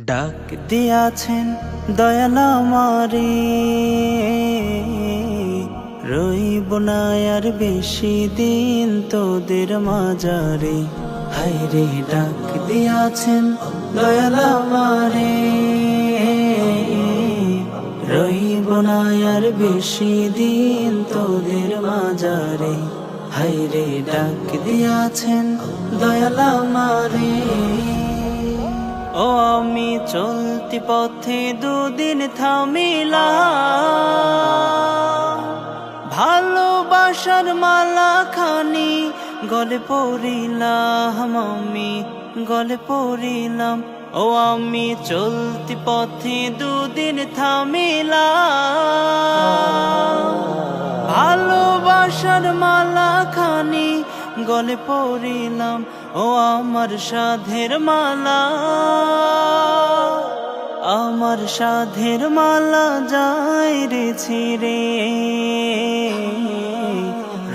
ডাক দিয়াছেন দয়াল আমারে, রইব না আর বেশি দিন তোদের মাঝারে। হায়রে ডাক দিয়াছেন দয়াল আমারে, রইব না আর বেশি দিন তোদের মাঝারে। হায়রে ডাক দিয়াছেন দয়াল আমারে। ও আমি চলতি পথে দুদিন থামিলাম, ভালোবাসার মালা খানি গলে পড়িলাম, আমি গলে পড়িলাম। ও আমি চলতি পথে দুদিন থামিলাম, ভালোবাসার মালা খানি গলে পড়িলাম। ও আমার সাধের মালা, আমার সাধের মালা যাই রে ছিঁড়ে,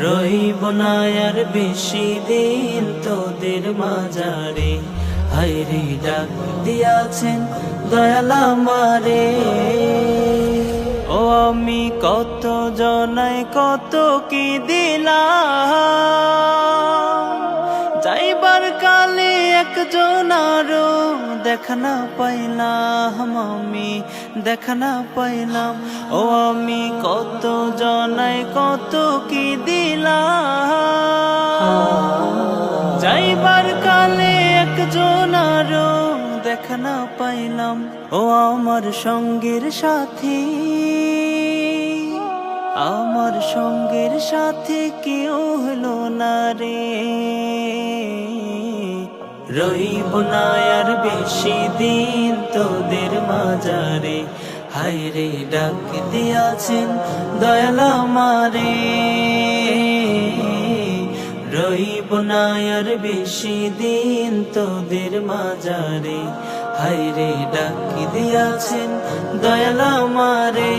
রইব না আর বেশি দিন তোদের মাঝারে। হায়রে ডাক দিয়াছেন দয়াল আমারে। ও আমি কত জনায় কত কি দিলাম, যাইবার কালে একজন আরো দেখা না পাইলাম, আমি দেখা না পাইলাম। ও আমি কত জনায় কত কি দিলাম, যাইবার কালে একজন আরো দেখা না পাইলাম। ও আমার সঙ্গের সাথী, আমার সঙ্গের সাথে কেউ হলো না রে, রইব না আর বেশি দিন তোদের মাঝারে। হায়রে ডাক দিয়াছেন দয়াল আমারে, রইব না আর বেশি দিন তোদের মাঝারে। হায়রে ডাক দিয়াছেন দয়াল আমারে।